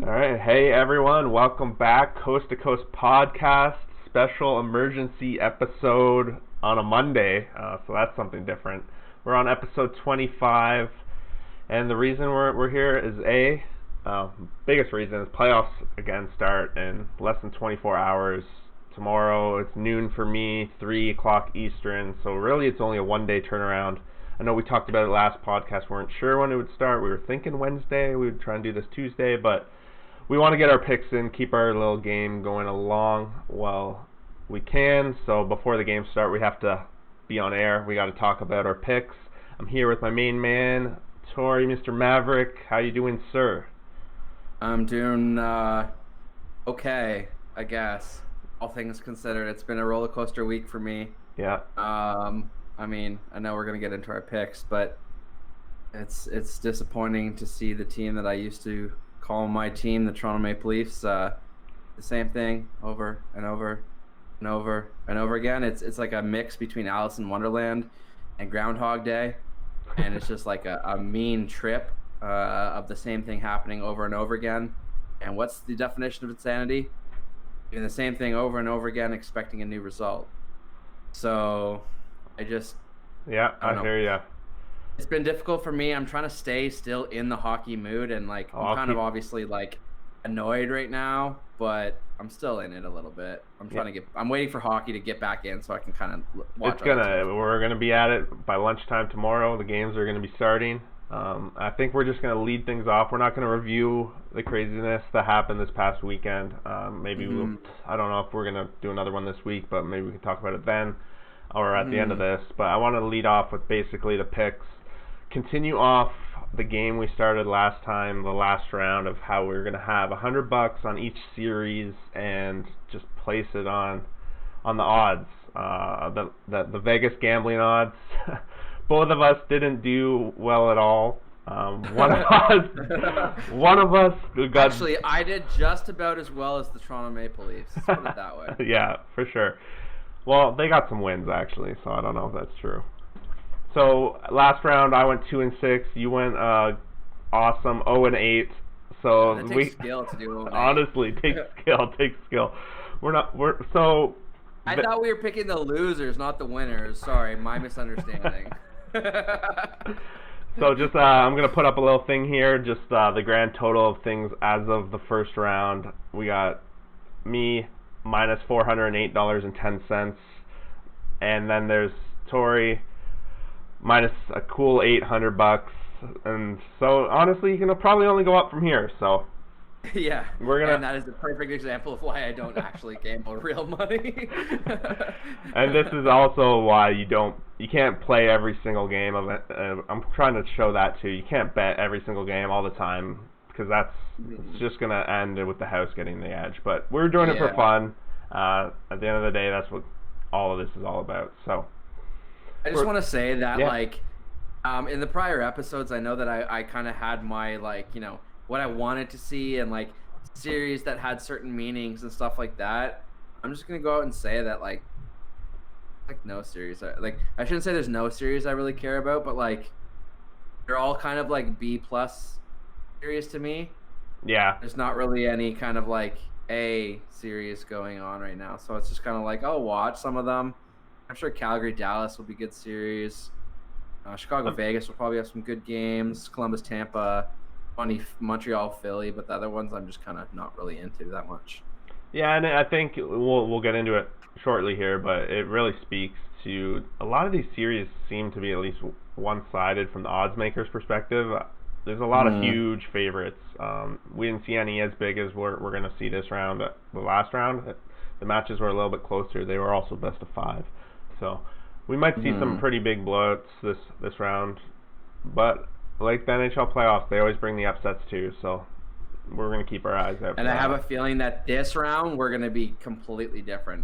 All right, hey everyone, welcome back. Coast to Coast podcast, special emergency episode on a Monday, so that's something different. We're on episode 25, and the reason we're here is biggest reason is playoffs again start in less than 24 hours. Tomorrow it's noon for me, 3 o'clock Eastern, so really it's only a one-day turnaround. I know we talked about it last podcast, we weren't sure when it would start. We were thinking Wednesday, we would try and do this Tuesday, but we want to get our picks in, keep our little game going along while we can. So before the games start, we have to be on air. We got to talk about our picks. I'm here with my main man, Tori, Mr. Maverick. How you doing, sir? I'm doing okay, I guess. All things considered, it's been a roller coaster week for me. Yeah. I mean, I know we're gonna get into our picks, but it's disappointing to see the team that I used to call my team, the Toronto Maple Leafs, the same thing over and over and over and over again. It's like a mix between Alice in Wonderland and Groundhog Day, and it's just like a mean trip of the same thing happening over and over again. And what's the definition of insanity? Doing the same thing over and over again, expecting a new result. So I hear ya. It's been difficult for me. I'm trying to stay still in the hockey mood, and I'm kind of obviously annoyed right now, but I'm still in it a little bit. I'm waiting for hockey to get back in so I can kind of watch. We're gonna be at it by lunchtime tomorrow. The games are gonna be starting. I think we're just gonna lead things off. We're not gonna review the craziness that happened this past weekend. Maybe I don't know if we're gonna do another one this week, but maybe we can talk about it then or at the end of this. But I want to lead off with basically the picks. Continue off the game we started last time, the last round, of how we were going to have $100 on each series and just place it on the odds, the Vegas gambling odds. Both of us didn't do well at all. One of us got... Actually, I did just about as well as the Toronto Maple Leafs. Let's put it that way. Yeah, for sure. Well, they got some wins actually, so I don't know if that's true. So last round I went 2-6. You went awesome 0-8. So it takes skill to do 0-8. Honestly, takes skill. I thought we were picking the losers, not the winners. Sorry, my misunderstanding. So just I'm gonna put up a little thing here. Just the grand total of things as of the first round. We got me minus $408.10, and then there's Tori minus a cool $800, and so honestly you can probably only go up from here. So yeah, and that is the perfect example of why I don't actually gamble real money. And this is also why you can't play every single game of it. I'm trying to show that too. You can't bet every single game all the time, because it's just gonna end with the house getting the edge. But we're doing it for fun. At the end of the day, that's what all of this is all about. So I just want to say that in the prior episodes, I know that I kind of had my what I wanted to see, and series that had certain meanings and stuff like that. I'm just gonna go out and say that no series, I shouldn't say there's no series I really care about, but they're all kind of B+ series to me. Yeah, there's not really any kind of A series going on right now, so it's just kind of I'll watch some of them. I'm sure Calgary Dallas will be good series. Chicago Vegas will probably have some good games. Columbus Tampa, Montreal Philly, but the other ones I'm just kind of not really into that much. Yeah, and I think we'll get into it shortly here, but it really speaks to a lot of these series seem to be at least one-sided from the odds makers' perspective. There's a lot of huge favorites. We didn't see any as big as we're going to see this round. The last round, the matches were a little bit closer. They were also best of 5. So we might see some pretty big blowouts this round. But like the NHL playoffs, they always bring the upsets too. So we're going to keep our eyes out. And I have a feeling that this round we're going to be completely different.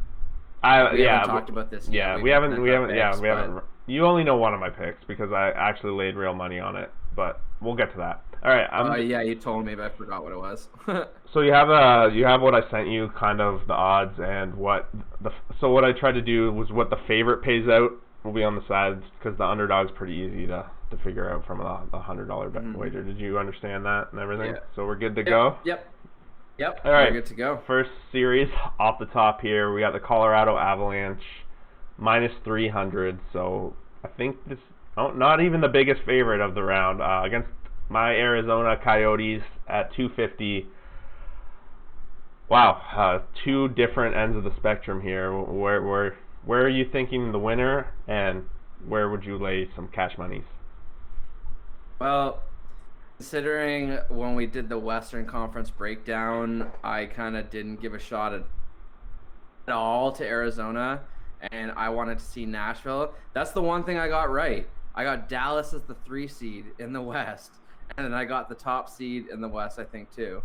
We haven't talked about this yet. Yeah, we haven't. You only know one of my picks because I actually laid real money on it. But we'll get to that. All right. Yeah, you told me, but I forgot what it was. So you have what I sent you, kind of the odds, and what I tried to do was what the favorite pays out will be on the sides, because the underdog's pretty easy to figure out from a $100 bet wager. Did you understand that and everything? Yeah. So we're good to go? Yep. Yep. All right. We're good to go. First series off the top here. We got the Colorado Avalanche minus 300. So I think this not even the biggest favorite of the round against my Arizona Coyotes at 250. Wow, two different ends of the spectrum here. Where are you thinking the winner, and where would you lay some cash monies? Well, considering when we did the Western Conference breakdown, I kind of didn't give a shot at all to Arizona, and I wanted to see Nashville. That's the one thing I got right. I got Dallas as the 3 seed in the West, and then I got the top seed in the West, I think, too.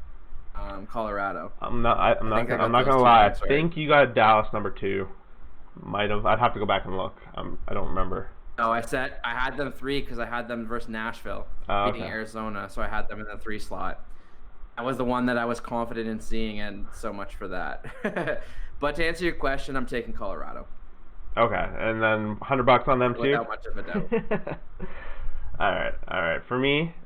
Colorado. I'm not gonna lie. I think you got Dallas number 2. Might have. I'd have to go back and look. I don't remember. No, I had them 3 because I had them versus Nashville beating Arizona, so I had them in the 3 slot. That was the one that I was confident in seeing, and so much for that. But to answer your question, I'm taking Colorado. Okay, and then $100 on them too. Without much of a doubt. All right. For me,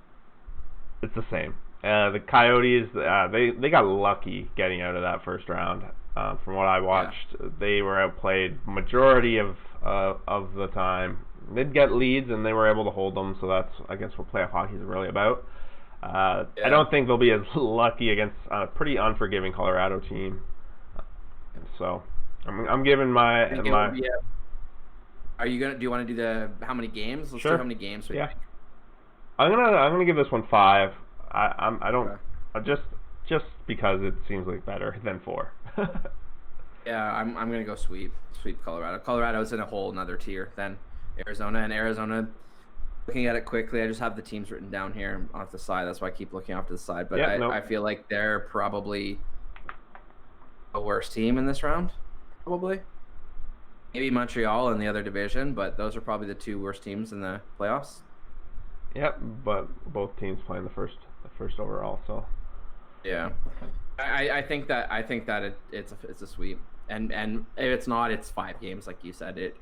it's the same. The Coyotes, they got lucky getting out of that first round. From what I watched, they were outplayed majority of the time. They'd get leads and they were able to hold them. So that's, I guess, what playoff hockey is really about. I don't think they'll be as lucky against a pretty unforgiving Colorado team. So I'm giving my. Are you gonna? Do you want to do how many games? Let's do how many games we think. I'm gonna give this one 5. I don't just because it seems like better than 4. Yeah, I'm gonna go sweep Colorado. Colorado's in a whole another tier than Arizona, and Arizona. Looking at it quickly, I just have the teams written down here off the side. That's why I keep looking off to the side. But I feel like they're probably a worse team in this round. Probably. Maybe Montreal in the other division, but those are probably the 2 worst teams in the playoffs. Yep, but both teams playing the first overall, so. Yeah, I think that it's a sweep, and if it's not, it's 5 games like you said.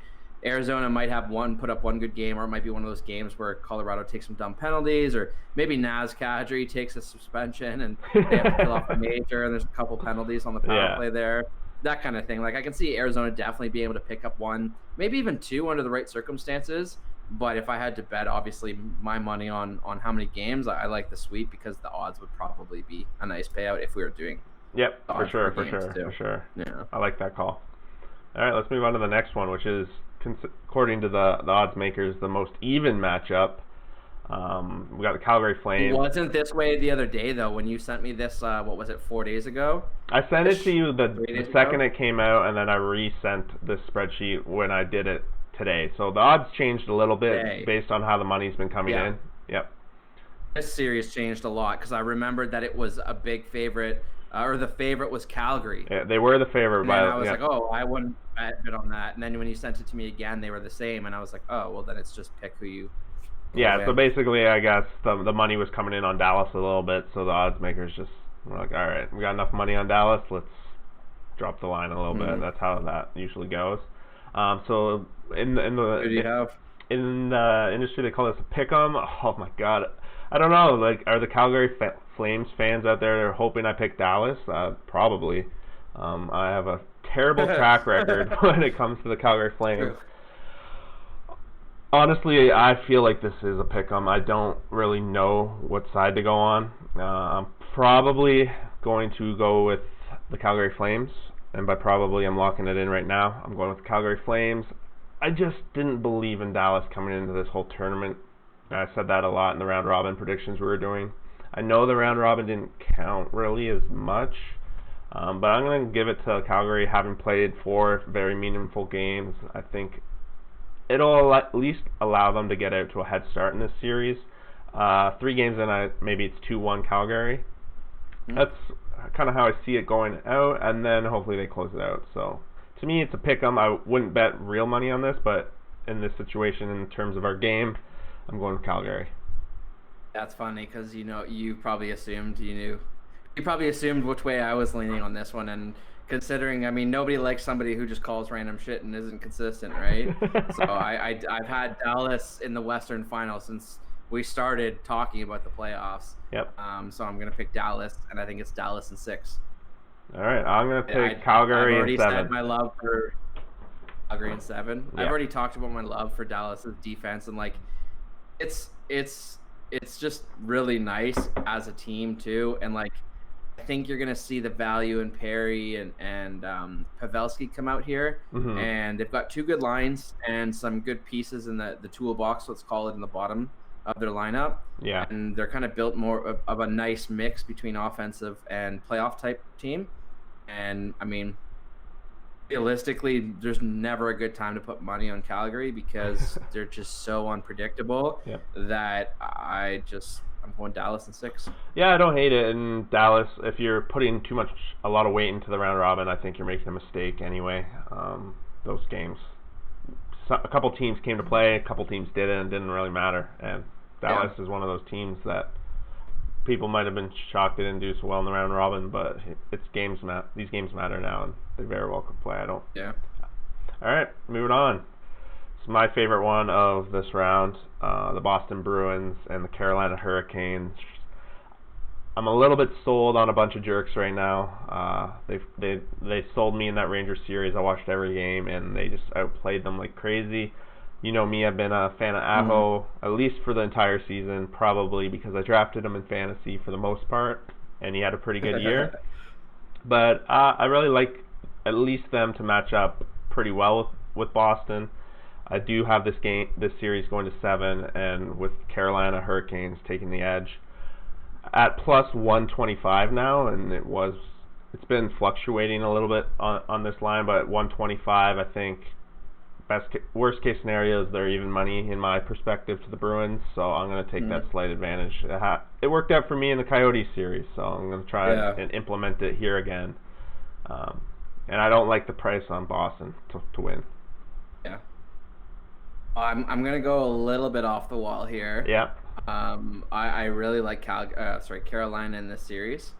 Arizona might have put up one good game, or it might be one of those games where Colorado takes some dumb penalties, or maybe Naz Kadri takes a suspension and they have to kill off a major, and there's a couple penalties on the power play there. That kind of thing. Like, I can see Arizona definitely being able to pick up 1, maybe even 2 under the right circumstances. But if I had to bet, obviously, my money on how many games, I like the sweep because the odds would probably be a nice payout if we were doing. Yep, for sure. Yeah, I like that call. All right, let's move on to the next one, which is, according to the odds makers, the most even matchup. We got the Calgary Flames. It wasn't this way the other day, though, when you sent me this, 4 days ago? I sent it to you the second it came out, and then I resent this spreadsheet when I did it today. So the odds changed a little bit based on how the money's been coming in. Yep. This series changed a lot because I remembered that it was a big favorite, or the favorite was Calgary. Yeah, they were the favorite. And I was like, I wouldn't bet on that. And then when you sent it to me again, they were the same, and I was like, oh, well, then it's just pick who you. Yeah, so basically, I guess the money was coming in on Dallas a little bit, so the odds makers just were like, all right, we got enough money on Dallas, let's drop the line a little bit. That's how that usually goes. So in the industry, they call this a pick'em. Oh my God, I don't know. Like, are the Calgary Flames fans out there hoping I pick Dallas? Probably. I have a terrible track record when it comes to the Calgary Flames. Honestly, I feel like this is a pick'em. I don't really know what side to go on. I'm probably going to go with the Calgary Flames, and by probably, I'm locking it in right now. I'm going with the Calgary Flames. I just didn't believe in Dallas coming into this whole tournament. I said that a lot in the round robin predictions we were doing. I know the round robin didn't count really as much, but I'm going to give it to Calgary, having played 4 very meaningful games. I think it'll at least allow them to get out to a head start in this series. 3 games in, maybe it's 2-1 Calgary. That's kind of how I see it going out, and then hopefully they close it out. So to me, it's a pick-em. I wouldn't bet real money on this, but in this situation, in terms of our game, I'm going with Calgary. That's funny because you probably assumed you probably assumed which way I was leaning on this one, and considering, I mean, nobody likes somebody who just calls random shit and isn't consistent, right? So I've had Dallas in the Western Final since we started talking about the playoffs. Yep. So I'm gonna pick Dallas, and I think it's Dallas in 6. All right, I'm gonna pick I've Calgary already in 7. said my love for Calgary in 7. Yeah. I've already talked about my love for Dallas's defense, and like, it's just really nice as a team too, and like, I think you're gonna see the value in Perry and Pavelski come out here, and they've got 2 good lines and some good pieces in the toolbox, let's call it, in the bottom of their lineup. Yeah. And they're kind of built more of a nice mix between offensive and playoff type team. And I mean, realistically, there's never a good time to put money on Calgary because they're just so unpredictable that I'm going Dallas in 6. Yeah, I don't hate it. In Dallas, if you're putting a lot of weight into the round robin, I think you're making a mistake anyway. Those games, a couple teams came to play, a couple teams didn't. It didn't really matter. And Dallas is one of those teams that people might have been shocked they didn't do so well in the round robin, but these games matter now, and they very well could play. Yeah. All right, moving on. It's my favorite one of this round, the Boston Bruins and the Carolina Hurricanes. I'm a little bit sold on a bunch of jerks right now. They sold me in that Rangers series. I watched every game, and they just outplayed them like crazy. You know me, I've been a fan of Aho, at least for the entire season, probably because I drafted him in fantasy for the most part, and he had a pretty good year. But I really like at least them to match up pretty well with Boston. I do have this series going to 7, and with Carolina Hurricanes taking the edge at plus 125 now, and it's been fluctuating a little bit on this line, but at 125, I think worst case scenario is they're even money in my perspective to the Bruins, so I'm going to take that slight advantage. It worked out for me in the Coyotes series, so I'm going to try and implement it here again. And I don't like the price on Boston to win. Yeah. I'm going to go a little bit off the wall here. Yeah. I really like Carolina in this series.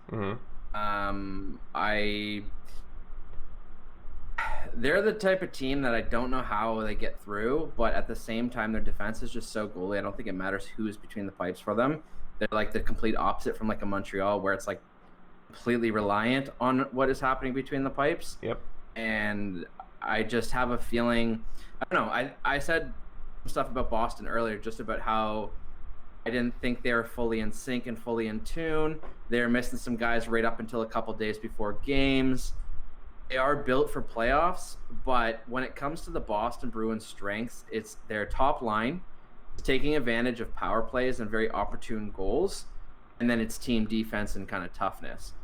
They're the type of team that I don't know how they get through, but at the same time, their defense is just so goalie. I don't think it matters who's between the pipes for them. They're like the complete opposite from like a Montreal, where it's like completely reliant on what is happening between the pipes. Yep. And I just have a feeling, I don't know, I said stuff about Boston earlier, just about how I didn't think they were fully in sync and fully in tune. They were missing some guys right up until a couple days before games. They are built for playoffs, but when it comes to the Boston Bruins' strengths, it's their top line, taking advantage of power plays and very opportune goals, and then it's team defense and kind of toughness.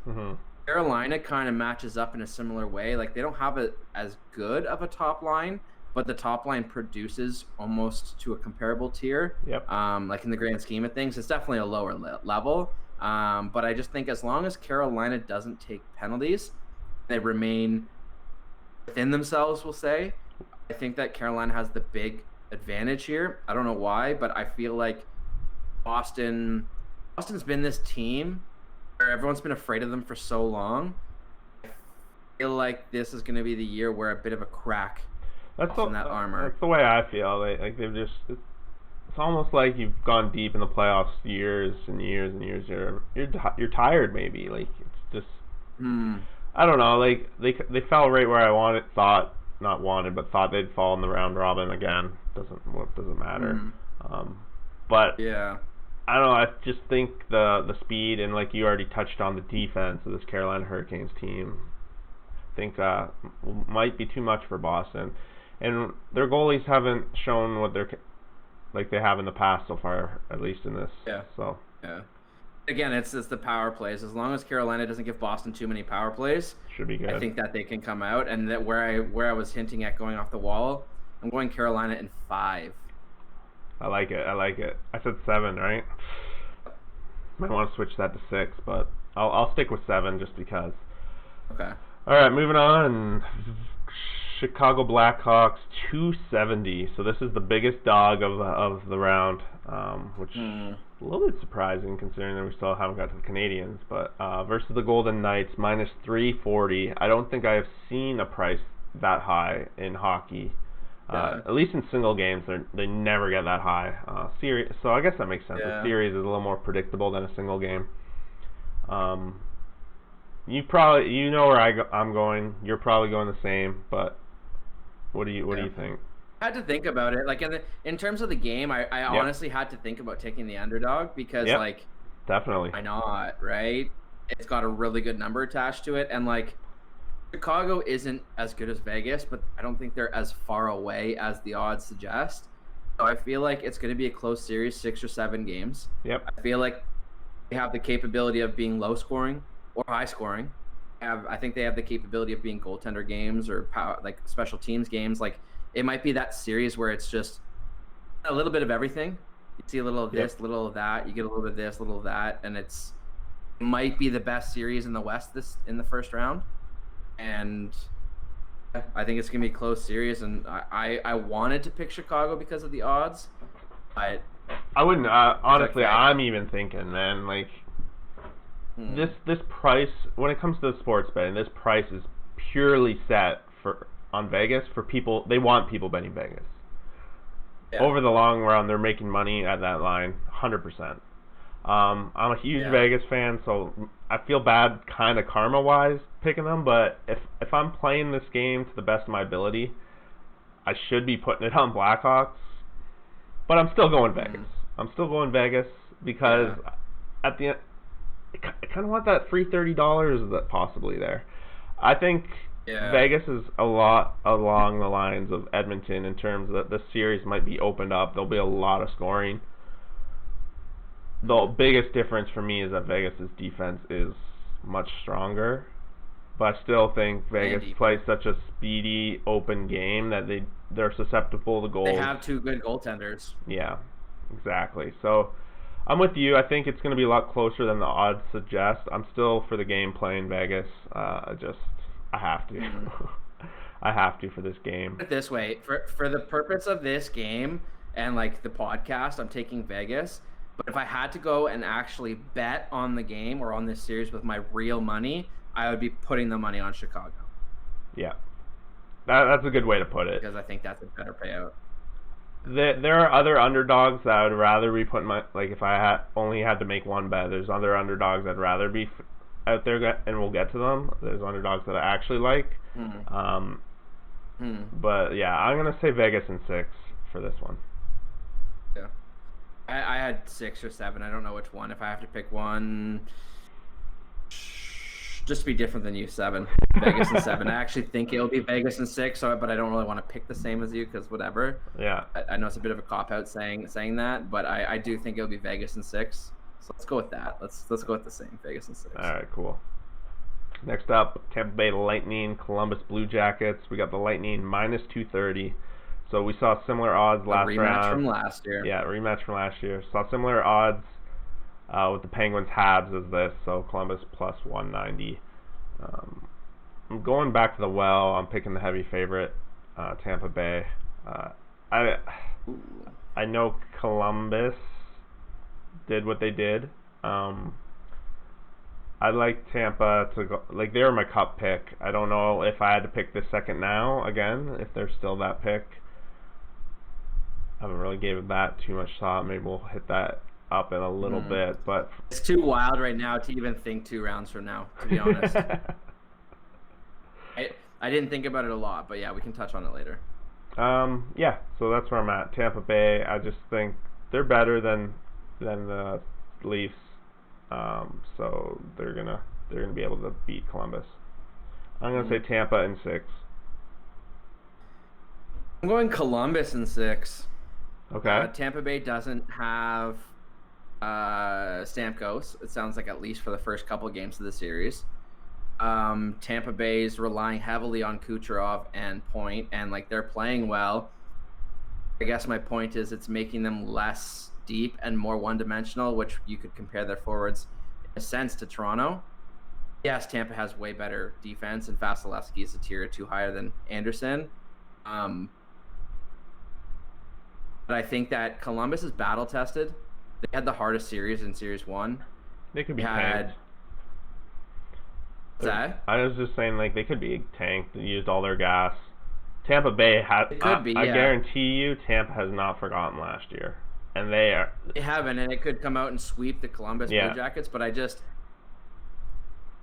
Carolina kind of matches up in a similar way. Like, they don't have as good of a top line, but the top line produces almost to a comparable tier. Yep. Like in the grand scheme of things, it's definitely a lower level. But I just think as long as Carolina doesn't take penalties, they remain within themselves, we'll say, I think that Carolina has the big advantage here. I don't know why, but I feel like Boston's been this team where everyone's been afraid of them for so long. I feel like this is going to be the year where a bit of a crack in that armor. That's the way I feel. Like they've just, it's almost like you've gone deep in the playoffs years and years and years. You're tired maybe. Like, it's just. I don't know, like they fell right where I thought they'd fall in the round robin again. Doesn't matter. But yeah, I don't know. I just think the speed, and like you already touched on, the defense of this Carolina Hurricanes team, I think might be too much for Boston, and their goalies haven't shown what they're like they have in the past so far, at least in this. Yeah. So yeah. Again, it's the power plays. As long as Carolina doesn't give Boston too many power plays, should be good. I think that they can come out. And that where I was hinting at going off the wall, I'm going Carolina in 5. I like it. I said 7, right? Might want to switch that to 6, but I'll stick with 7 just because. Okay. All right, moving on. Chicago Blackhawks 270. So this is the biggest dog of the round, which is a little bit surprising considering that we still haven't got to the Canadians. But versus the Golden Knights, minus 340. I don't think I have seen a price that high in hockey At least in single games, they never get that high. Series, so I guess that makes sense. Yeah. A series is a little more predictable than a single game. You know where I'm going. You're probably going the same, but what do you think? I had to think about it. Like in terms of the game, I honestly had to think about taking the underdog because like definitely why not, right? It's got a really good number attached to it, and like Chicago isn't as good as Vegas, but I don't think they're as far away as the odds suggest. So I feel like it's going to be a close series, 6 or 7 games. Yep. I feel like they have the capability of being low scoring or high scoring. I think they have the capability of being goaltender games or like special teams games. Like it might be that series where it's just a little bit of everything. You see a little of this, a little of that. You get a little bit of this, a little of that, and it might be the best series in the West in the first round. And I think it's gonna be a close series, and I wanted to pick Chicago because of the odds, but I wouldn't. Honestly, I'm even thinking, man, like this price when it comes to the sports betting, this price is purely set on Vegas for people. They want people betting Vegas. Yeah. Over the long run, they're making money at that line, 100%. I'm a huge Vegas fan, so I feel bad kind of karma-wise picking them, but if I'm playing this game to the best of my ability, I should be putting it on Blackhawks, but I'm still going Vegas. I'm still going Vegas because at the end, I kind of want that free $30 that possibly there. I think Vegas is a lot along the lines of Edmonton in terms that the series might be opened up. There'll be a lot of scoring. The biggest difference for me is that Vegas' defense is much stronger, but I still think Vegas plays such a speedy, open game that they're susceptible to goals. They have 2 good goaltenders. Yeah, exactly. So I'm with you. I think it's going to be a lot closer than the odds suggest. I'm still for the game playing Vegas. I have to. I have to for this game. Put it this way, for the purpose of this game and like the podcast, I'm taking Vegas. But if I had to go and actually bet on the game or on this series with my real money, I would be putting the money on Chicago. Yeah, that's a good way to put it. Because I think that's a better payout. There are other underdogs that I would rather be putting if I only had to make one bet. There's other underdogs I'd rather be out there, and we'll get to them. There's underdogs that I actually like. But yeah, I'm gonna say Vegas in 6 for this one. Yeah. I had 6 or 7. I don't know which one. If I have to pick one, just to be different than you, 7. Vegas and 7. I actually think it'll be Vegas and 6. But I don't really want to pick the same as you because whatever. Yeah. I know it's a bit of a cop out saying that, but I do think it'll be Vegas and 6. So let's go with that. Let's go with the same Vegas and 6. All right, cool. Next up, Tampa Bay Lightning, Columbus Blue Jackets. We got the Lightning minus 230. So we saw similar odds last round. Rematch from last year. Yeah, rematch from last year. Saw similar odds with the Penguins Habs as this. So Columbus plus 190. I'm going back to the well. I'm picking the heavy favorite, Tampa Bay. I know Columbus did what they did. I like Tampa to go. Like, they were my cup pick. I don't know if I had to pick this second now again, if they're still that pick. I haven't really given that too much thought. Maybe we'll hit that up in a little bit, but it's too wild right now to even think 2 rounds from now, to be honest. I didn't think about it a lot, but yeah, we can touch on it later. Yeah, so that's where I'm at. Tampa Bay, I just think they're better than the Leafs. So they're gonna be able to beat Columbus. I'm gonna say Tampa in 6. I'm going Columbus in 6. Okay. Tampa Bay doesn't have Stamkos. It sounds like at least for the first couple games of the series. Tampa Bay is relying heavily on Kucherov and Point, and like they're playing well. I guess my point is it's making them less deep and more one-dimensional, which you could compare their forwards in a sense to Toronto. Yes, Tampa has way better defense, and Vasilevsky is a tier or 2 higher than Anderson. But I think that Columbus is battle-tested. They had the hardest series in Series 1. They could be tanked. What's that? I was just saying, like, they could be tanked. They used all their gas. Tampa Bay has. It could be. I Yeah. guarantee you, Tampa has not forgotten last year, and they are. They haven't, and it could come out and sweep the Columbus Blue Jackets. But I just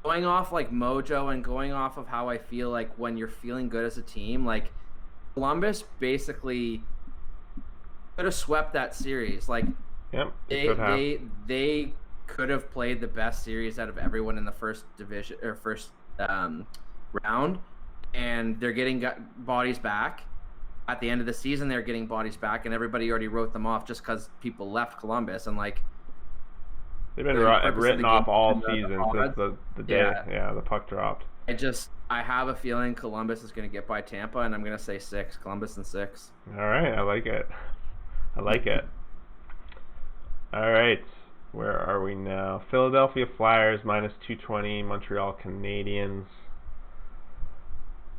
going off like mojo and going off of how I feel like when you're feeling good as a team, like Columbus basically could have swept that series. Like they could have played the best series out of everyone in the first division or first round, and they're getting bodies back. At the end of the season, they're getting bodies back, and everybody already wrote them off just because people left Columbus. And like they've been written off all season since the day the puck dropped. I have a feeling Columbus is going to get by Tampa, and I'm going to say 6. Columbus and 6. All right, I like it. All right, where are we now? Philadelphia Flyers -220, Montreal Canadiens.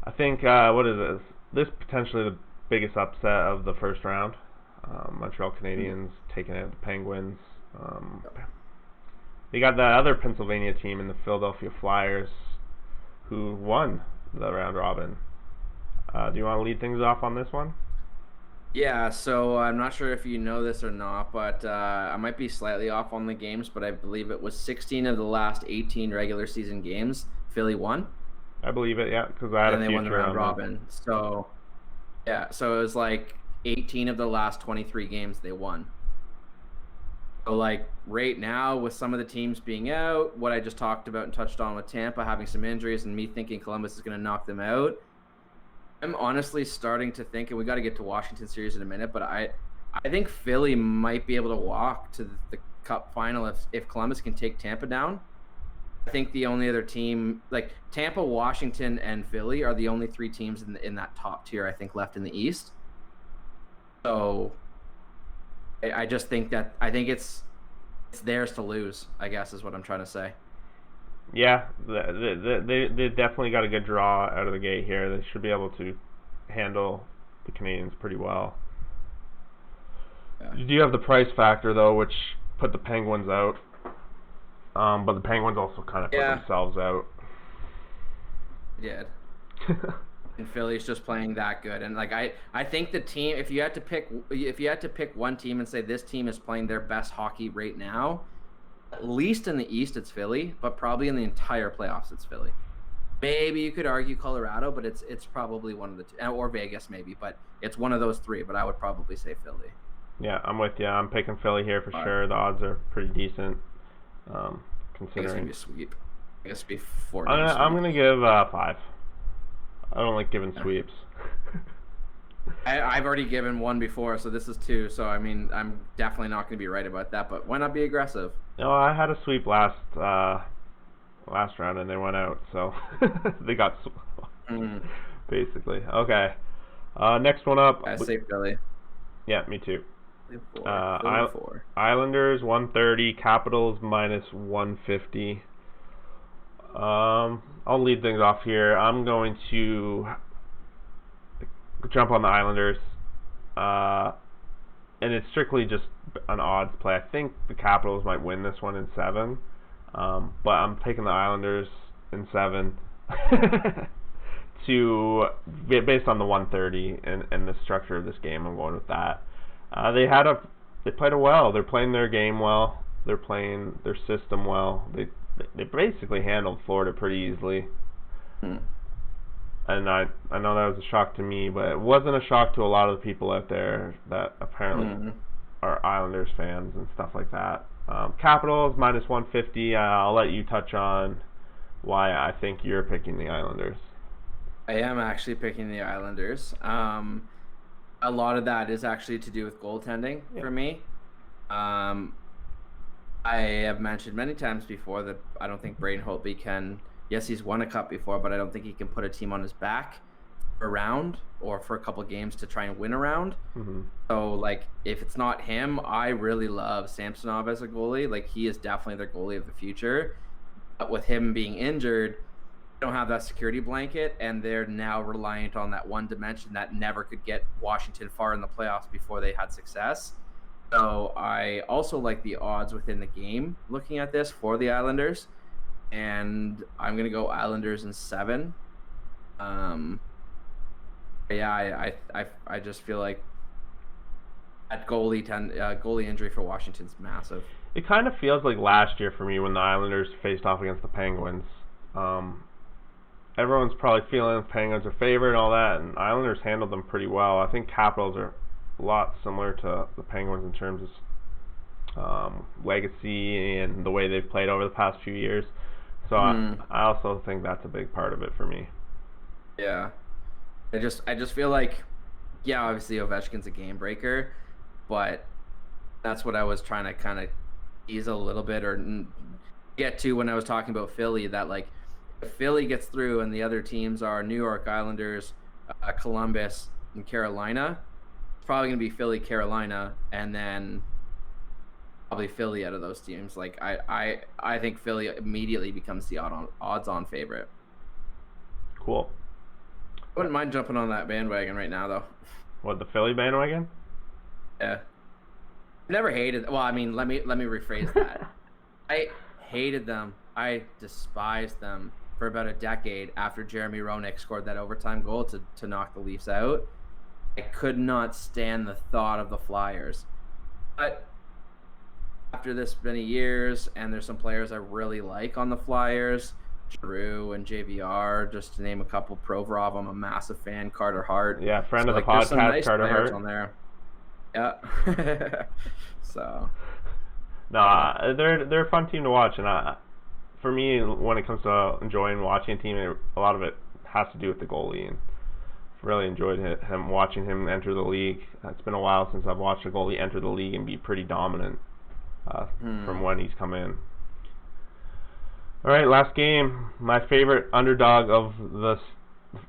I think what is this? This potentially the biggest upset of the first round. Montreal Canadiens taking out the Penguins. They got the other Pennsylvania team in the Philadelphia Flyers, who won the round robin. Do you want to lead things off on this one? Yeah, so I'm not sure if you know this or not, but I might be slightly off on the games, but I believe it was 16 of the last 18 regular season games, Philly won. I believe it, yeah, because I had and they won the round robin. So, yeah, so it was like 18 of the last 23 games they won. So, like, right now, with some of the teams being out, what I just talked about and touched on with Tampa having some injuries and me thinking Columbus is going to knock them out, I'm honestly starting to think, and we got to get to Washington series in a minute, but I think Philly might be able to walk to the Cup final if Columbus can take Tampa down. I think the only other team, like Tampa, Washington, and Philly, are the only 3 teams in that top tier, I think, left in the East. So I just think it's theirs to lose, I guess, is what I'm trying to say. Yeah, they definitely got a good draw out of the gate here. They should be able to handle the Canadiens pretty well. Yeah. You do have the price factor, though, which put the Penguins out. But the Penguins also kind of put themselves out. They did. And Philly's just playing that good. And like I think the team, if you had to pick one team and say this team is playing their best hockey right now, at least in the East it's Philly, but probably in the entire playoffs it's Philly. Maybe you could argue Colorado, but it's probably one of the two, or Vegas maybe, but it's one of those 3. But I would probably say Philly. Yeah, I'm with you. I'm picking Philly here for sure. The odds are pretty decent. Considering it's gonna be a sweep. I guess it'll be 4. I'm gonna give 5. I don't like giving sweeps. I've already given 1 before, so this is 2. So I mean, I'm definitely not gonna be right about that. But why not be aggressive? No, I had a sweep last round and they went out, so they got basically. Okay, next one up. I say Philly. Yeah, me too. 4. Islanders 130, Capitals -150. I'll lead things off here. I'm going to jump on the Islanders, and it's strictly just an odds play. I think the Capitals might win this one in 7, but I'm taking the Islanders in 7 based on the 130 and the structure of this game. I'm going with that. They played it well. They're playing their game well. They're playing their system well. They basically handled Florida pretty easily. And I know that was a shock to me, but it wasn't a shock to a lot of the people out there that apparently are Islanders fans and stuff like that. Capitals -150. I'll let you touch on why I think you're picking the Islanders. I am actually picking the Islanders. A lot of that is actually to do with goaltending for me. I have mentioned many times before that I don't think Braden Holtby can. Yes, he's won a cup before, but I don't think he can put a team on his back for a round or for a couple of games to try and win a round. So, like, if it's not him, I really love Samsonov as a goalie. Like, he is definitely their goalie of the future. But with him being injured, they don't have that security blanket, and they're now reliant on that one dimension that never could get Washington far in the playoffs before they had success. So I also like the odds within the game looking at this for the Islanders, and I'm going to go Islanders in 7. Yeah, I just feel like that goalie injury for Washington's massive. It kind of feels like last year for me when the Islanders faced off against the Penguins. Everyone's probably feeling the Penguins are favored and all that, and Islanders handled them pretty well. I think Capitals are a lot similar to the Penguins in terms of legacy and the way they've played over the past few years. So I also think that's a big part of it for me. Yeah, I just feel like, yeah, obviously Ovechkin's a game breaker, but that's what I was trying to kind of ease a little bit or get to when I was talking about Philly. That like, if Philly gets through and the other teams are New York Islanders, Columbus, and Carolina, it's probably gonna be Philly, Carolina, and then probably Philly out of those teams. Like I think Philly immediately becomes the odds-on favorite. Cool. Wouldn't mind jumping on that bandwagon right now, though. What, the Philly bandwagon? Yeah. Never hated. Well, I mean, let me rephrase that. I hated them. I despised them for about a decade after Jeremy Roenick scored that overtime goal to knock the Leafs out. I could not stand the thought of the Flyers. But after this many years, and there's some players I really like on the Flyers, Giroux and JVR, just to name a couple. Provorov, I'm a massive fan. Carter Hart. Yeah, friend of the podcast, nice Carter Hart. On there. Yeah. So. No, they're a fun team to watch, and for me, when it comes to enjoying watching a team, a lot of it has to do with the goalie, and I've really enjoyed watching him enter the league. It's been a while since I've watched a goalie enter the league and be pretty dominant from when he's come in. All right, last game. My favorite underdog of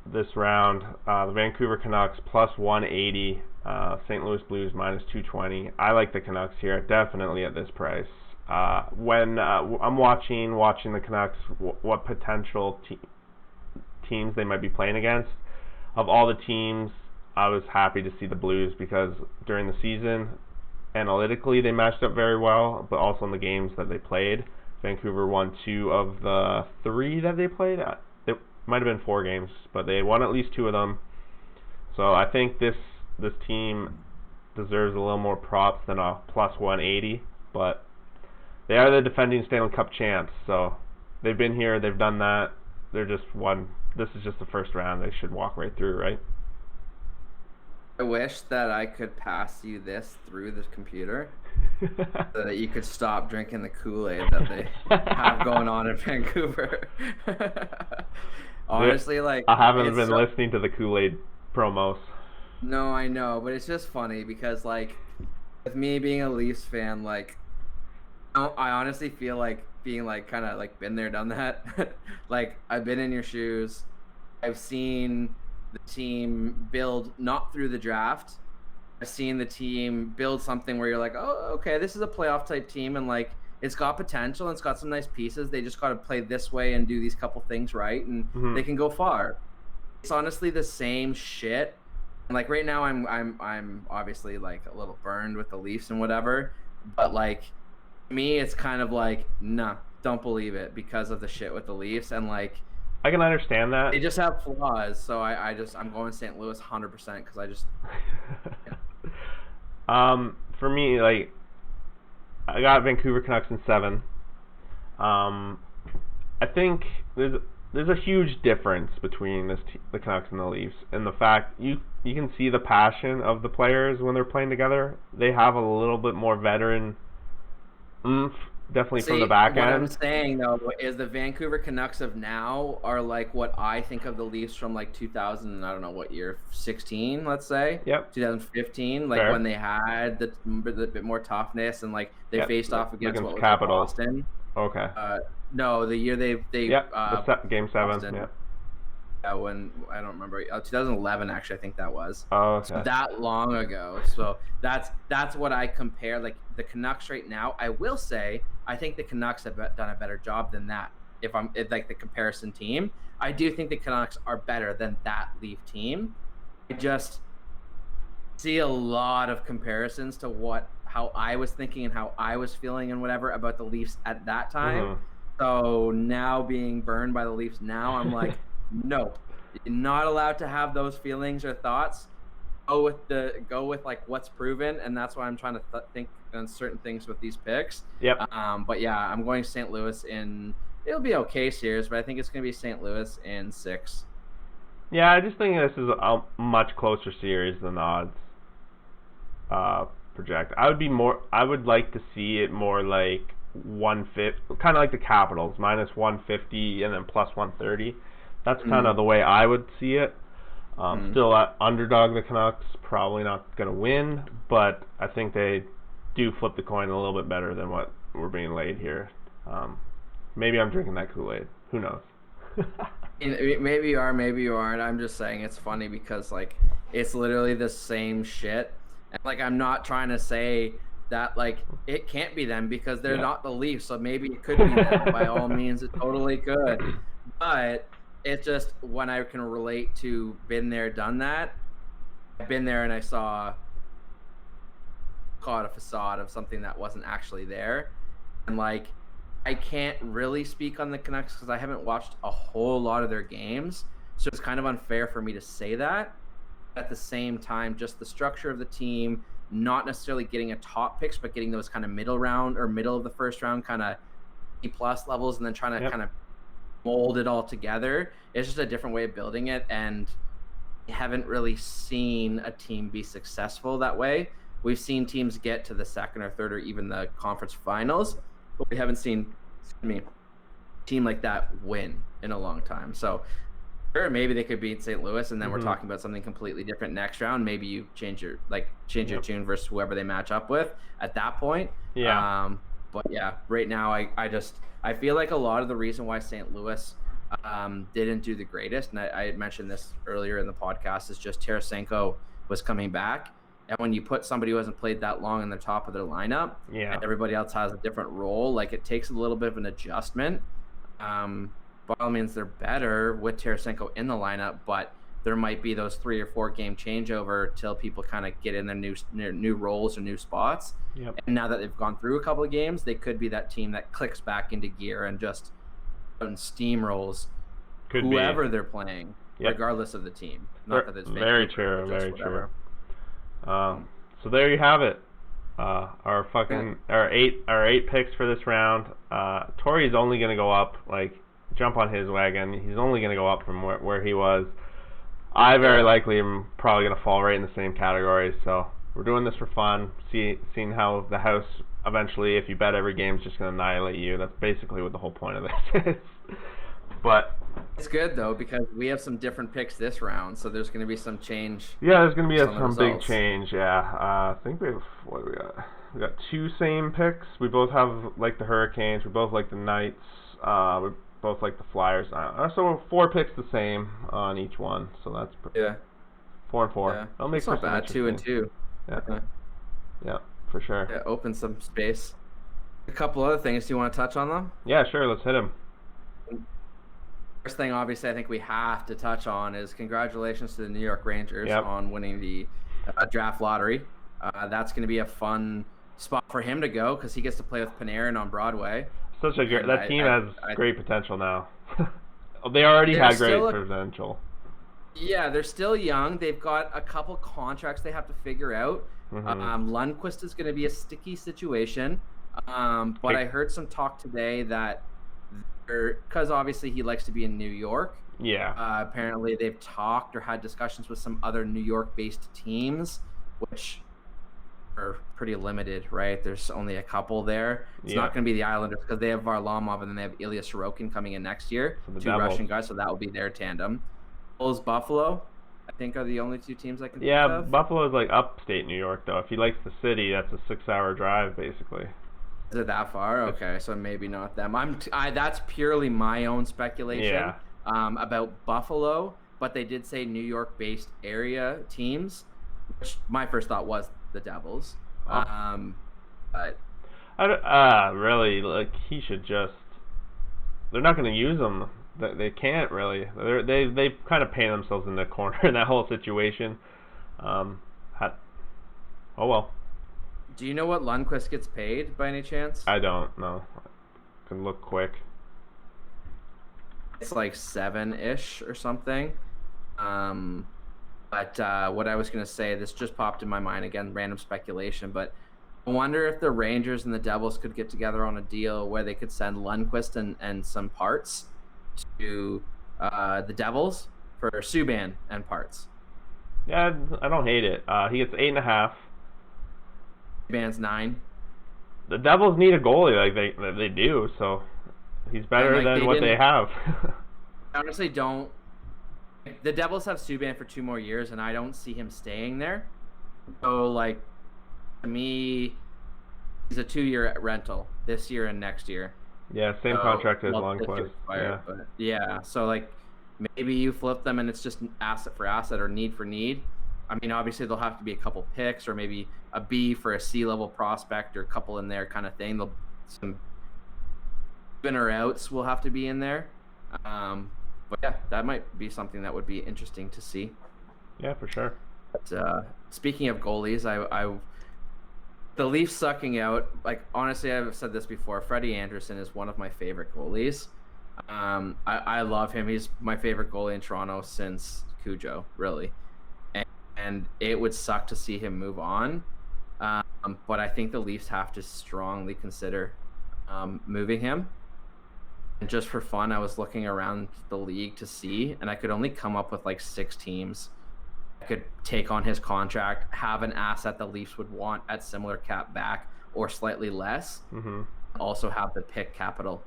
this round, the Vancouver Canucks plus 180, St. Louis Blues minus 220. I like the Canucks here, definitely at this price. When I'm watching the Canucks, what potential teams they might be playing against. Of all the teams, I was happy to see the Blues because during the season, analytically they matched up very well, but also in the games that they played, Vancouver won 2 of the 3 that they played. It might have been 4 games, but they won at least 2 of them. So I think this team deserves a little more props than a plus 180, but they are the defending Stanley Cup champs, so they've been here, they've done that. They're just one. This is just the first round. They should walk right through, right? I wish that I could pass you this through the computer so that you could stop drinking the Kool-Aid that they have going on in Vancouver. Honestly, like, I haven't been listening to the Kool-Aid promos. No, I know, but it's just funny because, like, with me being a Leafs fan, like, I honestly feel like being, like, kind of, like, been there, done that. Like, I've been in your shoes. I've seen the team build not through the draft. I've seen the team build something where you're like, oh, okay, this is a playoff type team, and like it's got potential and it's got some nice pieces. They just got to play this way and do these couple things right, and they can go far. It's honestly the same shit. And like right now, I'm obviously like a little burned with the Leafs and whatever, but like me, it's kind of like, nah, don't believe it because of the shit with the Leafs, and like. I can understand that. They just have flaws, so I'm going St. Louis 100% because I just. Yeah. For me, like, I got Vancouver Canucks in 7. I think there's a huge difference between the Canucks and the Leafs, and the fact you can see the passion of the players when they're playing together. They have a little bit more veteran oomph. Definitely from the back end. What I'm saying though is the Vancouver Canucks of now are like what I think of the Leafs from like 2000. I don't know what year, 16, let's say. Yep. 2015, like when they had the bit more toughness and like they faced off against what was Capitals. Boston. Okay. No, the year they Game 7. Boston. Yeah. When I don't remember, 2011 actually, I think that was. Oh, okay. So that long ago. So that's what I compare. Like the Canucks right now, I will say I think the Canucks have done a better job than that. If like the comparison team, I do think the Canucks are better than that Leaf team. I just see a lot of comparisons to how I was thinking and how I was feeling and whatever about the Leafs at that time. So now being burned by the Leafs now, I'm like. Nope. You're not allowed to have those feelings or thoughts. Go with like what's proven, and that's why I'm trying to think on certain things with these picks. Yep. But yeah, I'm going St. Louis in. It'll be okay series, but I think it's going to be St. Louis in 6. Yeah, I just think this is a much closer series than the odds project. I would like to see it more like 150, kind of like the Capitals, minus 150 and then plus 130. That's kind of the way I would see it. Still underdog the Canucks, probably not going to win, but I think they do flip the coin a little bit better than what we're being laid here. Maybe I'm drinking that Kool-Aid. Who knows? Maybe you are, maybe you aren't. I'm just saying it's funny because like it's literally the same shit. And like I'm not trying to say that like it can't be them because they're not the Leafs, so maybe it could be them. By all means, it totally could. But it's just when I can relate to been there, done that. I've been there and I caught a facade of something that wasn't actually there. And like I can't really speak on the Canucks because I haven't watched a whole lot of their games. So it's kind of unfair for me to say that. At the same time, just the structure of the team, not necessarily getting a top picks, but getting those kind of middle round or middle of the first round kind of E+ levels and then trying to kind of mold it all together. It's just a different way of building it. And we haven't really seen a team be successful that way. We've seen teams get to the second or third or even the conference finals, but we haven't seen a team like that win in a long time. So sure, maybe they could beat St. Louis, and then we're talking about something completely different next round. Maybe you change your your tune versus whoever they match up with at that point. Yeah. But yeah, right now I feel like a lot of the reason why St. Louis didn't do the greatest, and I had mentioned this earlier in the podcast, is just Tarasenko was coming back. And when you put somebody who hasn't played that long in the top of their lineup, and everybody else has a different role, like it takes a little bit of an adjustment. By all means, they're better with Tarasenko in the lineup, but there might be those 3 or 4 game changeover till people kind of get in their new roles or new spots. Yep. And now that they've gone through a couple of games, they could be that team that clicks back into gear and just steamrolls whoever they're playing, regardless of the team. Not that it's very true, very true. So there you have it. Our 8 picks for this round. Tori's only going to go up. Like, jump on his wagon. He's only going to go up from where he was. I very likely am probably going to fall right in the same category. So we're doing this for fun. Seeing how the house eventually, if you bet every game, is just going to annihilate you. That's basically what the whole point of this is. But it's good though because we have some different picks this round, so there's going to be some change. Yeah, there's going to be some big change. Yeah, I think we have we got 2 same picks. We both have like the Hurricanes. We both like the Knights. We both like the Flyers. So 4 picks the same on each one. So that's 4 and 4. Yeah. That'll make it's not bad. 2 and 2. Yeah. Yeah, for sure. Yeah, open some space. A couple other things. Do you want to touch on them? Yeah, sure. Let's hit them. First thing, obviously, I think we have to touch on is congratulations to the New York Rangers on winning the draft lottery. That's going to be a fun spot for him to go because he gets to play with Panarin on Broadway. Such a great that team has great potential now. They already had great potential. Yeah, they're still young. They've got a couple contracts they have to figure out. Lundqvist is going to be a sticky situation, but I heard some talk today that because obviously he likes to be in New York. Yeah. Apparently they've talked or had discussions with some other New York-based teams, which are pretty limited, right? There's only a couple there. It's not going to be the Islanders because they have Varlamov and then they have Ilya Sorokin coming in next year. 2 Russian guys, so that will be their tandem. Bulls, Buffalo, I think are the only 2 teams I can think of. Yeah, Buffalo is like upstate New York, though. If he likes the city, that's a 6-hour drive, basically. Is it that far? Okay, so maybe not them. That's purely my own speculation about Buffalo, but they did say New York-based area teams, which my first thought was the Devils. But really, like he should just. They're not going to use them. They can't really. They've kind of painted themselves in the corner in that whole situation. Oh well. Do you know what Lundqvist gets paid by any chance? I don't know. I can look quick. It's like 7-ish or something. But what I was going to say, this just popped in my mind again, random speculation, but I wonder if the Rangers and the Devils could get together on a deal where they could send Lundqvist and some parts to the Devils for Subban and parts. Yeah, I don't hate it. He gets 8.5. Subban's 9. The Devils need a goalie, like they do, so he's better than what they have. I honestly don't. The Devils have Subban for 2 more years, and I don't see him staying there. So, like, to me, he's a 2-year rental this year and next year. Yeah, same contract as Lundqvist. Yeah, so, like, maybe you flip them and it's just asset for asset or need for need. I mean, obviously, there'll have to be a couple picks or maybe a B for a C-level prospect or a couple in there kind of thing. Some spinner outs will have to be in there. But yeah, that might be something that would be interesting to see. Yeah, for sure. But, speaking of goalies, the Leafs sucking out. Like, honestly, I've said this before. Freddie Anderson is one of my favorite goalies. I love him. He's my favorite goalie in Toronto since Cujo, really. And it would suck to see him move on. But I think the Leafs have to strongly consider moving him. And just for fun, I was looking around the league to see, and I could only come up with like 6 teams that could take on his contract, have an asset the Leafs would want at similar cap back or slightly less, also have the pick capital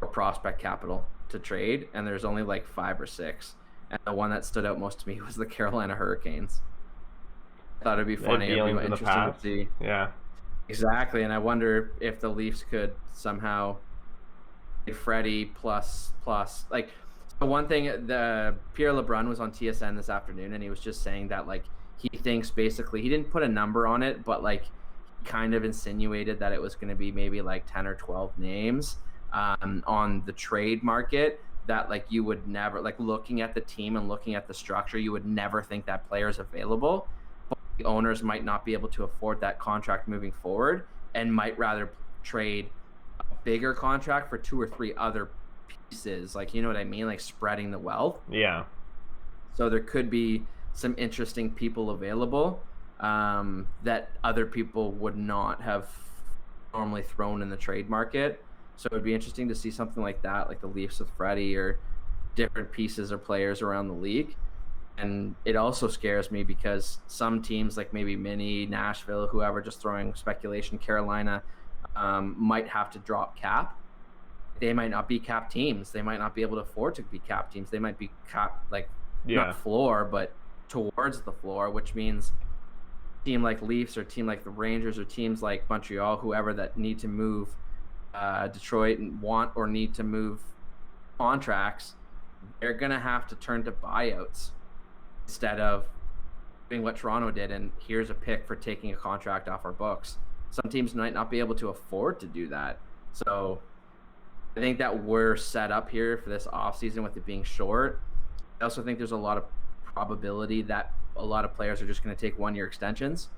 or prospect capital to trade. And there's only like 5 or 6. And the one that stood out most to me was the Carolina Hurricanes. I thought it'd be funny. It'd be interesting to see. Yeah. Exactly. And I wonder if the Leafs could somehow Freddie plus like, so one thing, the Pierre LeBrun was on TSN this afternoon, and he was just saying that, like, he thinks basically, he didn't put a number on it, but like he kind of insinuated that it was going to be maybe like 10 or 12 names on the trade market that, like, you would never, like, looking at the team and looking at the structure, you would never think that player is available, but the owners might not be able to afford that contract moving forward and might rather trade bigger contract for 2 or 3 other pieces, like, you know what I mean, like spreading the wealth. Yeah. So there could be some interesting people available that other people would not have normally thrown in the trade market. So it would be interesting to see something like that, like the Leafs with Freddie or different pieces or players around the league. And it also scares me because some teams, like maybe Mini, Nashville, whoever, just throwing speculation, Carolina, might have to drop cap. They might not be cap teams. They might not be able to afford to be cap teams. They might be cap, like, not floor, but towards the floor, which means a team like Leafs or a team like the Rangers or teams like Montreal, whoever, that need to move Detroit and want or need to move contracts, they're going to have to turn to buyouts instead of doing what Toronto did, and here's a pick for taking a contract off our books. Some teams might not be able to afford to do that. So I think that we're set up here for this offseason with it being short. I also think there's a lot of probability that a lot of players are just going to take 1-year extensions.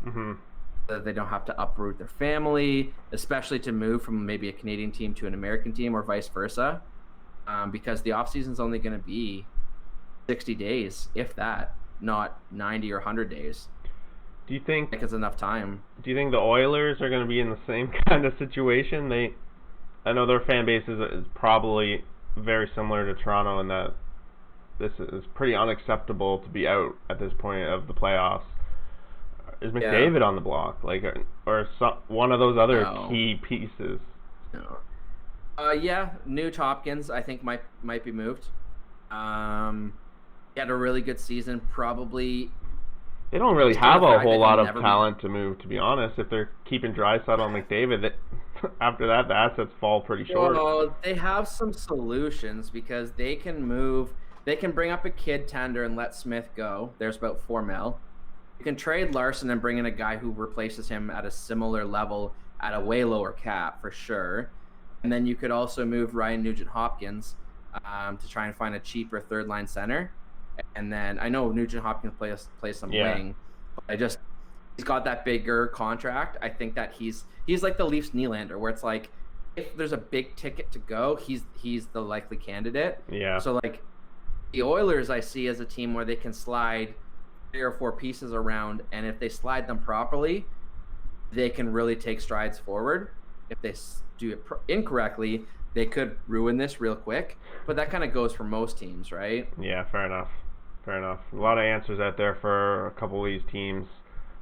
That they don't have to uproot their family, especially to move from maybe a Canadian team to an American team or vice versa, because the offseason is only going to be 60 days, if that, not 90 or 100 days. Do you think it's enough time? Do you think the Oilers are going to be in the same kind of situation? I know their fan base is probably very similar to Toronto in that this is pretty unacceptable to be out at this point of the playoffs. Is McDavid on the block, like, or one of those other key pieces? No. Nugent Hopkins, I think might be moved. He had a really good season. Probably. They don't really have a whole lot of talent to move, to be honest. If they're keeping Draisaitl on McDavid, after that, the assets fall pretty short. Well, they have some solutions because they can move. They can bring up a kid tender and let Smith go. There's about $4 million. You can trade Larson and bring in a guy who replaces him at a similar level at a way lower cap for sure. And then you could also move Ryan Nugent-Hopkins to try and find a cheaper third-line center. And then I know Nugent-Hopkins plays some wing, but he's got that bigger contract. I think that he's like the Leafs Nylander, where it's like if there's a big ticket to go, he's the likely candidate. Yeah. So like The Oilers I see as a team where they can slide 3 or 4 pieces around, and if they slide them properly, they can really take strides forward. If they do it incorrectly, they could ruin this real quick. But that kind of goes for most teams, right? Yeah, fair enough. Fair enough. A lot of answers out there for a couple of these teams.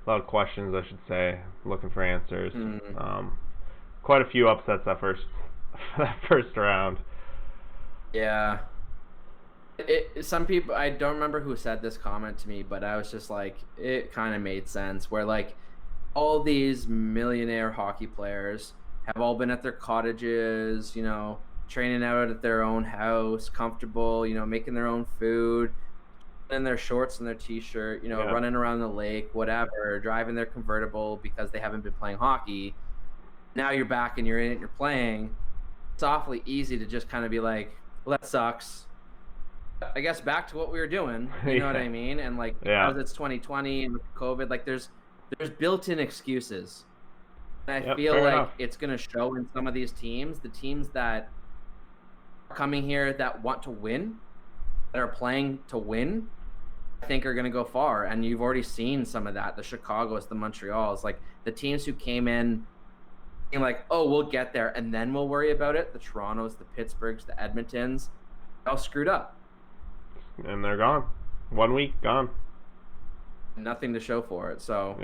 A lot of questions, I should say. Looking for answers. Quite a few upsets that first round. Yeah. Some people, I don't remember who said this comment to me, but I was just like, it kind of made sense. Where like all these millionaire hockey players have all been at their cottages, training out at their own house, comfortable, making their own food, in their shorts and their t-shirt, running around the lake, whatever, driving their convertible because they haven't been playing hockey. Now you're back and you're in it and you're playing. It's awfully easy to just kind of be like, well, that sucks. I guess back to what we were doing, you know what I mean? And like, because it's 2020 and with COVID, like there's built-in excuses. And I feel like it's going to show in some of these teams, the teams that are coming here that want to win, that are playing to win, I think are going to go far. And you've already seen some of that. The Chicagos, the Montreals, like the teams who came in being like, oh, we'll get there and then we'll worry about it. The Torontos, the Pittsburghs, the Edmontons, all screwed up. And they're gone. 1 week, gone. Nothing to show for it. So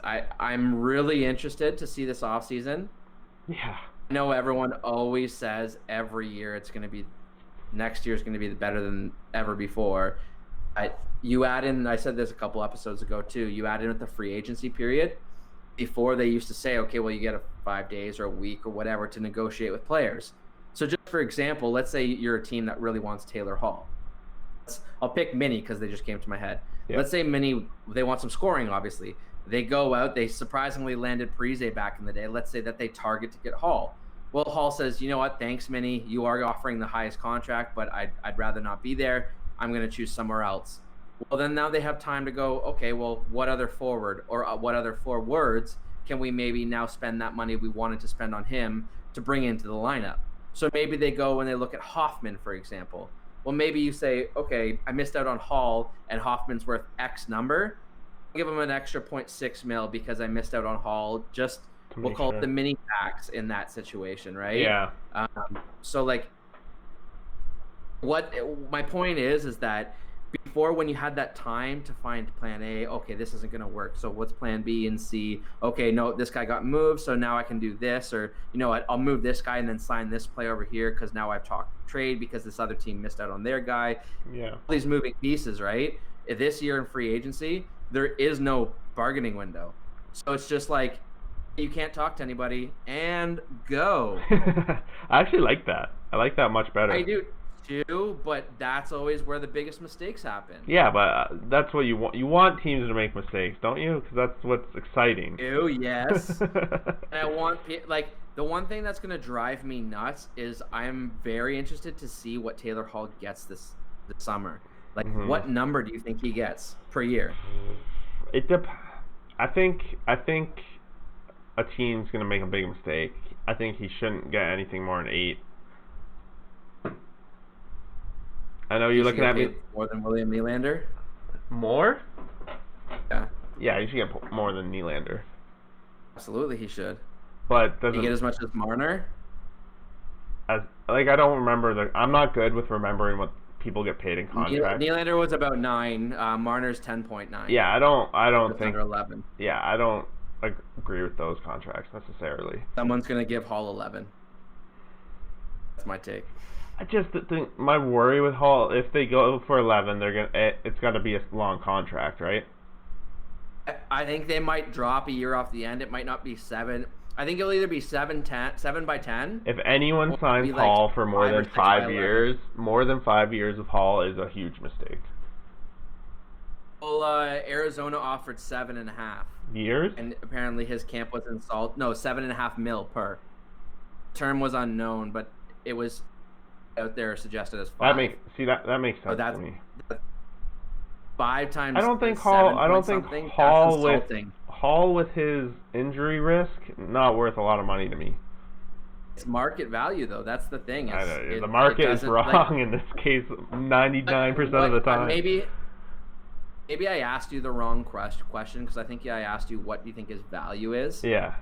I'm really interested to see this offseason. Yeah. I know everyone always says every year next year is going to be better than ever before. You add in, I said this a couple episodes ago too, you add in with the free agency period. Before they used to say, okay, well, you get 5 days or a week or whatever to negotiate with players. So just for example, let's say you're a team that really wants Taylor Hall. I'll pick Mini because they just came to my head. Yeah. Let's say Mini, they want some scoring, obviously. They go out, they surprisingly landed Parise back in the day. Let's say that they target to get Hall. Well, Hall says, you know what, thanks, Mini. You are offering the highest contract, but I'd rather not be there. I'm going to choose somewhere else. Well, then now they have time to go, okay, well, what other forward or what other forwards can we maybe now spend that money we wanted to spend on him to bring into the lineup? So maybe they go and they look at Hoffman, for example. Well, maybe you say, okay, I missed out on Hall and Hoffman's worth X number. I'll give him an extra 0.6 mil because I missed out on Hall. Just we'll call it the mini tax in that situation, right? Yeah. So like, what my point is that before, when you had that time to find plan A, okay, this isn't going to work. So what's plan B and C? Okay, no, this guy got moved, so now I can do this. Or, you know what, I'll move this guy and then sign this player over here because now I've talked trade because this other team missed out on their guy. Yeah. All these moving pieces, right? This year in free agency, there is no bargaining window. So it's just like, you can't talk to anybody and go. I actually like that. I like that much better. I do too, but that's always where the biggest mistakes happen. Yeah, but that's what you want. You want teams to make mistakes, don't you? Because that's what's exciting. Oh, yes. And I want, like, the one thing that's going to drive me nuts is I'm very interested to see what Taylor Hall gets this summer. Like, what number do you think he gets per year? I think a team's going to make a big mistake. I think he shouldn't get anything more than 8. I know you're looking at me more than William Nylander. More? Yeah. Yeah, he should get more than Nylander. Absolutely, he should. But does he get as much as Marner? I don't remember I'm not good with remembering what people get paid in contracts. Nylander was about 9. Marner's 10.9. Yeah, I don't think under 11. Yeah, I don't agree with those contracts necessarily. Someone's gonna give Hall 11. That's my take. I just think my worry with Hall, if they go for 11, it's got to be a long contract, right? I think they might drop a year off the end. It might not be 7. I think it'll either be 7 by 10. If anyone signs Hall for more than 5 years, more than 5 years of Hall is a huge mistake. Well, Arizona offered 7.5 years, and apparently his camp was installed. No, 7.5 mil per. Term was unknown, but it was out there suggested as 5. That makes sense to me. 5 times. I don't think Hall with his injury risk not worth a lot of money to me. It's market value, though. That's the thing. I know. The market is wrong in this case 99% of the time. Maybe I asked you the wrong question because I think I asked you what do you think his value is. Yeah.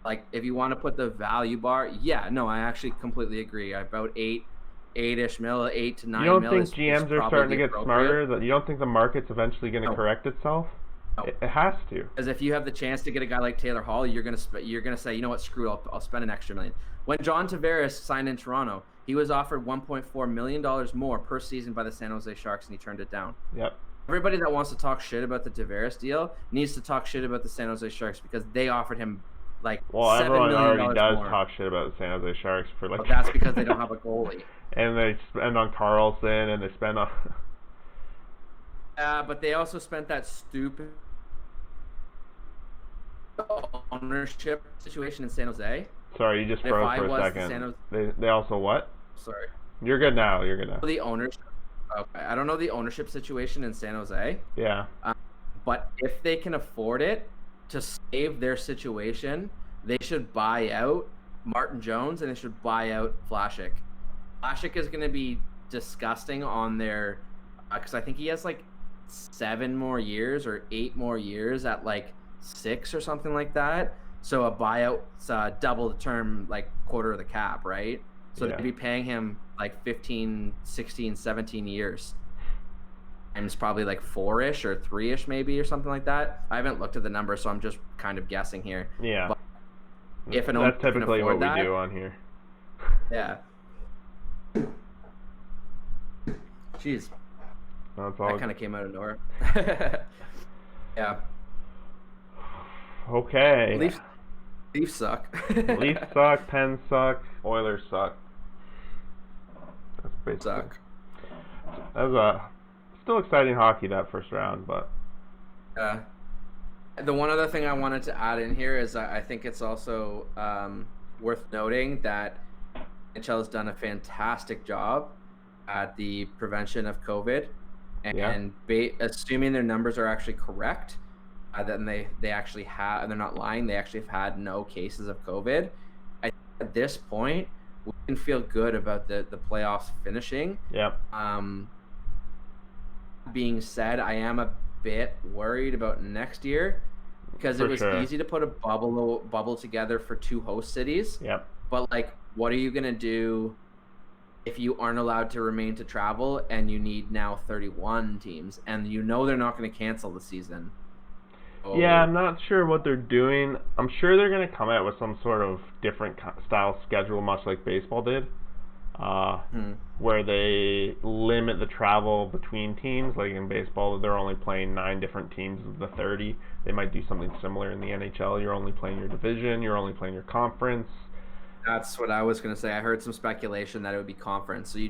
Like, if you want to put the value bar, I actually completely agree. About 8-ish mil, 8 to 9 mil. You don't think GMs are starting to get smarter? You don't think the market's eventually going to correct itself? No. It has to. Because if you have the chance to get a guy like Taylor Hall, you're gonna say, you know what, screw it, I'll spend an extra $1 million. When John Tavares signed in Toronto, he was offered $1.4 million more per season by the San Jose Sharks, and he turned it down. Yep. Everybody that wants to talk shit about the Tavares deal needs to talk shit about the San Jose Sharks because they offered him like $7 million more. Everyone already does talk shit about the San Jose Sharks for like. But that's because they don't have a goalie. And they spend on Carlson, and they spend on. But they also spent that stupid ownership situation in San Jose. Sorry, you just froze for a second. They also what? Sorry. You're good now. The ownership. Okay, I don't know the ownership situation in San Jose. Yeah. But if they can afford it to save their situation, they should buy out Martin Jones and they should buy out Vlasic. Vlasic is going to be disgusting on their because I think he has like 7 more years or 8 more years at like 6 or something like that. So a buyout's double the term, like quarter of the cap, right? So they'd be paying him like 15, 16, 17 years. Times probably like 4-ish or 3-ish maybe or something like that. I haven't looked at the numbers, so I'm just kind of guessing here. Yeah. But if that's typically what we do on here. Yeah. Jeez. That's all. That kind of came out of nowhere. Yeah. Okay. Leafs suck. Leafs suck. Pens suck. Oilers suck. That's basically. Suck. That was still exciting hockey that first round, but. The one other thing I wanted to add in here is I think it's also worth noting that NHL has done a fantastic job at the prevention of COVID, and assuming their numbers are actually correct. Then they actually have, and they're not lying, they actually have had no cases of COVID. I think at this point, we can feel good about the playoffs finishing. Yeah. Being said, I am a bit worried about next year because it was easy to put a bubble together for 2 host cities. Yep. But like, what are you gonna do if you aren't allowed to remain to travel and you need now 31 teams and you know they're not going to cancel the season? Yeah, I'm not sure what they're doing. I'm sure they're going to come out with some sort of different style schedule, much like baseball did, where they limit the travel between teams. Like in baseball, they're only playing 9 different teams of the 30. They might do something similar in the NHL. You're only playing your division. You're only playing your conference. That's what I was going to say. I heard some speculation that it would be conference. So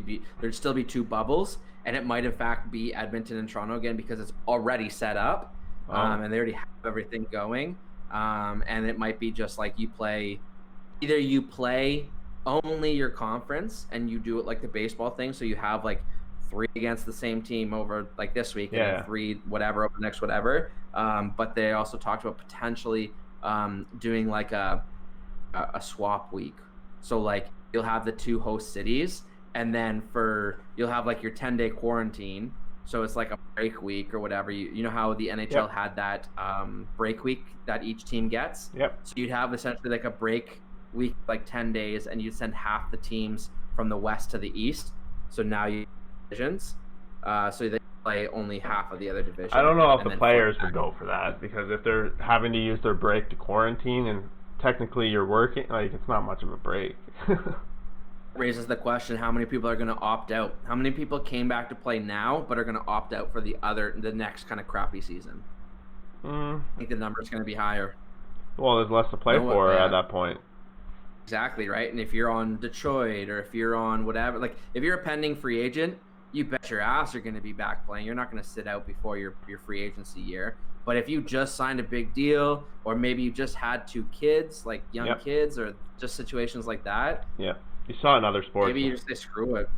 there'd still be 2 bubbles, and it might in fact be Edmonton and Toronto again because it's already set up. And they already have everything going. And it might be just like you play only your conference and you do it like the baseball thing. So you have like 3 against the same team over like this week and then 3 whatever over the next whatever. But they also talked about potentially doing like a swap week. So like you'll have the 2 host cities and then you'll have like your 10-day quarantine. So it's like a break week or whatever. You know how the NHL had that break week that each team gets? Yep. So you'd have essentially like a break week, like 10 days, and you'd send half the teams from the west to the east. So now you have divisions. So they play only half of the other division. I don't know if the players would go for that because if they're having to use their break to quarantine and technically you're working, like it's not much of a break. Raises the question: how many people are going to opt out? How many people came back to play now, but are going to opt out for the next kind of crappy season? I think the number is going to be higher. Well, there's less to play for at that point. Exactly right. And if you're on Detroit or if you're on whatever, like if you're a pending free agent, you bet your ass you're going to be back playing. You're not going to sit out before your free agency year. But if you just signed a big deal, or maybe you just had 2 kids, like young kids, or just situations like that. Yeah. You saw in other sports. Maybe you just say screw it.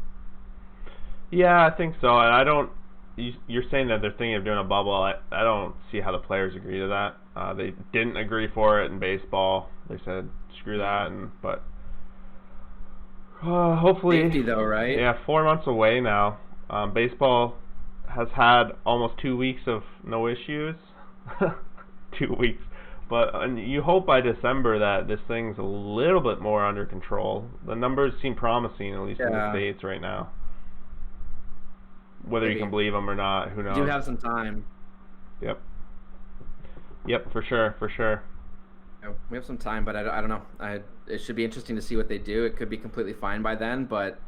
Yeah, I think so. And I don't. You're saying that they're thinking of doing a bubble. I don't see how the players agree to that. They didn't agree for it in baseball. They said screw that. But Hopefully. Safety though, right? Yeah, 4 months away now. Baseball has had almost 2 weeks of no issues. 2 weeks. But and you hope by December that this thing's a little bit more under control. The numbers seem promising, at least in the States right now. Whether you can believe them or not, who knows? You do have some time. Yep. Yep, for sure. We have some time, but I don't know. It should be interesting to see what they do. It could be completely fine by then, but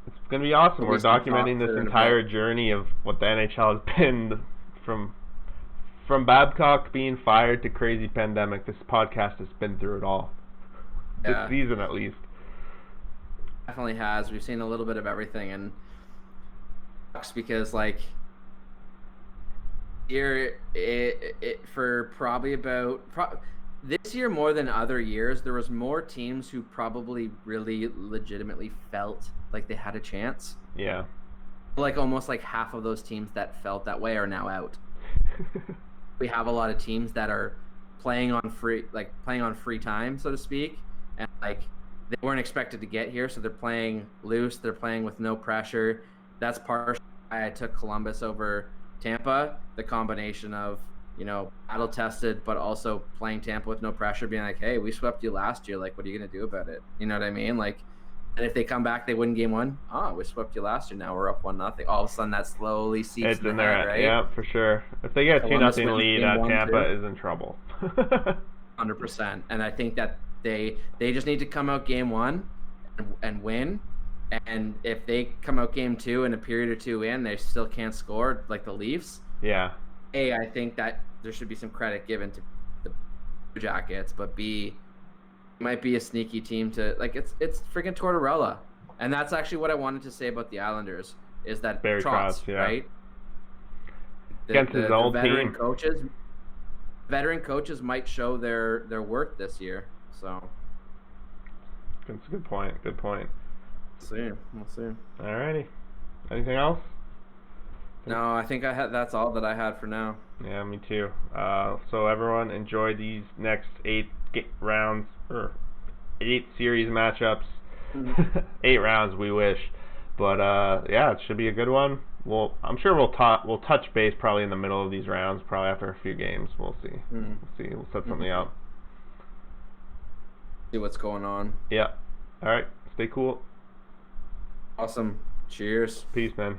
it's going to be awesome. We're documenting this entire journey of what the NHL has been from Babcock being fired to crazy pandemic. This podcast has been through it all. This season, at least. Definitely has. We've seen a little bit of everything, and it sucks because for probably this year more than other years, there was more teams who probably really legitimately felt like they had a chance. Yeah. Almost half of those teams that felt that way are now out. We have a lot of teams that are playing on free time, so to speak, and they weren't expected to get here, so they're playing loose. They're playing with no pressure. That's partially why I took Columbus over Tampa. The combination of battle tested, but also playing Tampa with no pressure, being like, hey, we swept you last year. What are you going to do about it? You know what I mean? And if they come back, they win game one. Oh, we swept you last year. Now we're up 1-0. All of a sudden, that slowly seeps in their head, right? Yeah, for sure. If they get a 2-0 lead, Tampa is in trouble. 100%. And I think that they just need to come out game one and win. And if they come out game two and a period or two in, they still can't score like the Leafs. Yeah. A, I think that there should be some credit given to the Blue Jackets, but B, it might be a sneaky team to it's freaking Tortorella, and that's actually what I wanted to say about the Islanders is that Barry Trotz, yeah. Right? Against his old veteran team. Veteran coaches might show their worth this year. So that's a good point. We'll see. Alrighty. Anything else? No, I think that's all that I had for now. Yeah, me too. So everyone enjoy these next 8 rounds or 8 series matchups. 8 rounds, we wish, but yeah, it should be a good one. I'm sure we'll touch base probably in the middle of these rounds, probably after a few games. We'll see. We'll set something up. See what's going on. Yeah. All right. Stay cool. Awesome. Cheers. Peace, man.